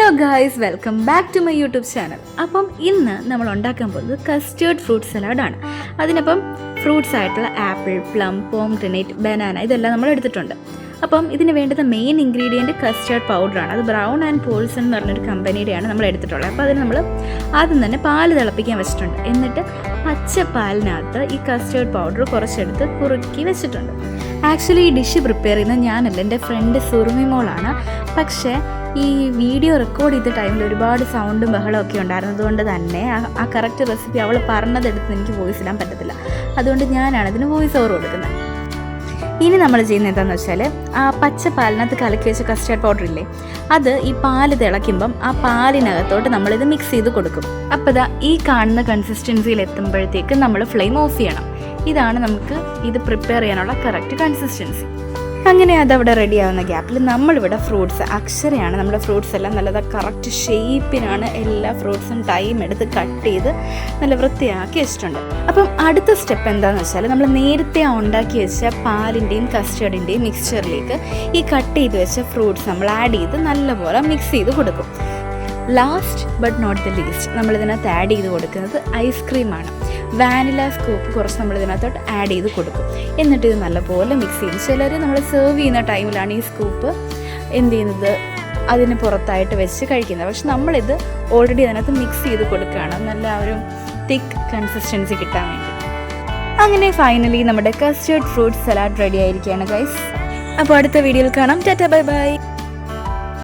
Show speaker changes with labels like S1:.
S1: Hello guys, welcome back to my YouTube channel. അപ്പം ഇന്ന് നമ്മൾ ഉണ്ടാക്കാൻ പോകുന്നത് കസ്റ്റേർഡ് ഫ്രൂട്ട് സലാഡാണ്. അതിനപ്പം ഫ്രൂട്ട്സ് ആയിട്ടുള്ള ആപ്പിൾ, പ്ലം, പോംഗ്രനേറ്റ്, ബനാന ഇതെല്ലാം നമ്മൾ എടുത്തിട്ടുണ്ട്. അപ്പം ഇതിന് വേണ്ടുന്ന മെയിൻ ഇൻഗ്രീഡിയൻറ്റ് കസ്റ്റേർഡ് പൗഡറാണ്. അത് ബ്രൗൺ ആൻഡ് പോൾസൺ എന്ന് പറഞ്ഞൊരു കമ്പനിയുടെയാണ് നമ്മൾ എടുത്തിട്ടുള്ളത്. അപ്പോൾ അതിന് നമ്മൾ ആദ്യം തന്നെ പാല് തിളപ്പിക്കാൻ വെച്ചിട്ടുണ്ട്. എന്നിട്ട് പച്ചപ്പാലിനകത്ത് ഈ കസ്റ്റേർഡ് പൗഡർ കുറച്ചെടുത്ത് കുറുക്കി വെച്ചിട്ടുണ്ട്. ആക്ച്വലി ഈ ഡിഷ് പ്രിപ്പയർ ചെയ്യുന്നത് ഞാനല്ല, എൻ്റെ ഫ്രണ്ട് സുറുമിമോളാണ്. പക്ഷേ ഈ വീഡിയോ റെക്കോർഡ് ചെയ്ത ടൈമിൽ ഒരുപാട് സൗണ്ടും ബഹളമൊക്കെ ഉണ്ടായിരുന്നതുകൊണ്ട് തന്നെ ആ കറക്റ്റ് റെസിപ്പി അവൾ പറഞ്ഞതെടുത്ത് എനിക്ക് വോയിസ് ഇടാൻ പറ്റത്തില്ല. അതുകൊണ്ട് ഞാനാണ് അതിന് വോയിസ് ഓവർ കൊടുക്കുന്നത്. ഇനി നമ്മൾ ചെയ്യുന്നത് എന്താണെന്ന് വെച്ചാൽ, ആ പച്ചപ്പാലിനകത്ത് കലക്കി വെച്ച കസ്റ്റേർഡ് പൗഡർ ഇല്ലേ, അത് ഈ പാല് തിളയ്ക്കുമ്പം ആ പാലിനകത്തോട്ട് നമ്മളിത് മിക്സ് ചെയ്ത് കൊടുക്കും. അപ്പോൾ ഇതാ ഈ കാണുന്ന കൺസിസ്റ്റൻസിയിൽ എത്തുമ്പോഴത്തേക്ക് നമ്മൾ ഫ്ലെയിം ഓഫ് ചെയ്യണം. ഇതാണ് നമുക്ക് ഇത് പ്രിപ്പയർ ചെയ്യാനുള്ള കറക്റ്റ് കൺസിസ്റ്റൻസി. അങ്ങനെ അതവിടെ റെഡി ആവുന്ന ഗ്യാപ്പിൽ നമ്മളിവിടെ ഫ്രൂട്ട്സ്, അക്ഷരയാണ് നമ്മുടെ ഫ്രൂട്ട്സ് എല്ലാം നല്ലത് കറക്റ്റ് ഷേപ്പിനാണ് എല്ലാ ഫ്രൂട്ട്സും ടൈം എടുത്ത് കട്ട് ചെയ്ത് നല്ല വൃത്തിയാക്കി വെച്ചിട്ടുണ്ട്. അപ്പം അടുത്ത സ്റ്റെപ്പ് എന്താണെന്ന് വെച്ചാൽ, നമ്മൾ നേരത്തെ ഉണ്ടാക്കി വെച്ച പാലിൻ്റെയും കസ്റ്റേർഡിൻ്റെയും മിക്സ്ചറിലേക്ക് ഈ കട്ട് ചെയ്ത് വെച്ച ഫ്രൂട്ട്സ് നമ്മൾ ആഡ് ചെയ്ത് നല്ലപോലെ മിക്സ് ചെയ്ത് കൊടുക്കും. Last but not the least നമ്മളിതിനകത്ത് ആഡ് ചെയ്ത് കൊടുക്കുന്നത് ഐസ്ക്രീമാണ്. വാനില സ്കൂപ്പ് കുറച്ച് നമ്മളിതിനകത്തോട്ട് ആഡ് ചെയ്ത് കൊടുക്കും. എന്നിട്ട് ഇത് നല്ലപോലെ മിക്സ് ചെയ്യും. ചിലർ നമ്മൾ സെർവ് ചെയ്യുന്ന ടൈമിലാണ് ഈ സ്കൂപ്പ് എന്ത് ചെയ്യുന്നത്, അതിന് പുറത്തായിട്ട് വെച്ച് കഴിക്കുന്നത്. പക്ഷെ നമ്മളിത് ഓൾറെഡി അതിനകത്ത് മിക്സ് ചെയ്ത് കൊടുക്കുകയാണ്, നല്ല ഒരു തിക്ക് കൺസിസ്റ്റൻസി കിട്ടാൻ വേണ്ടി. അങ്ങനെ ഫൈനലി നമ്മുടെ കസ്റ്റേർഡ് ഫ്രൂട്ട് സലാഡ് റെഡി ആയിരിക്കുകയാണ് ഗൈസ്. അപ്പോൾ അടുത്ത വീഡിയോയിൽ കാണാം. Tata, bye bye.